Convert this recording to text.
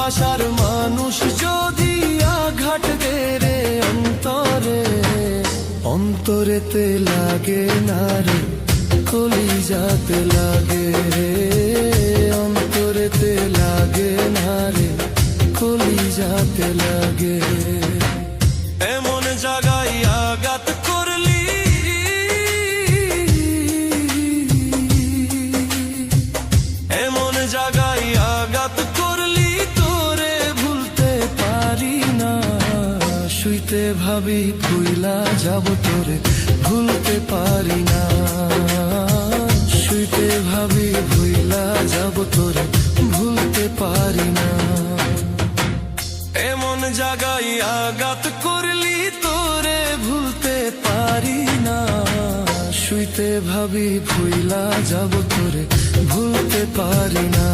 ভালোবাসার মানুষ যদি আঘাত দেরে অন্তরে, অন্তরেতে লাগে না রে, কলিজাতে লাগে রে, অন্তরেতে লাগে না রে, কলিজাতে লাগে। এমন জায়গায় আঘাত করলি, এমন জায়গায় আঘাত করলি, তোরে ভুলতে পারি না। শুইতে ভাবি ভুইলা যাব তোরে, ভুলতে পারি না। শুইতে ভাবি ভুইলা যাব তোরে, ভুলতে পারি না। এমন জায়গায় আঘাত করলি, তোরে ভুলতে পারি না। শুইতে ভাবি ভুইলা যাব তোরে, ভুলতে পারি না।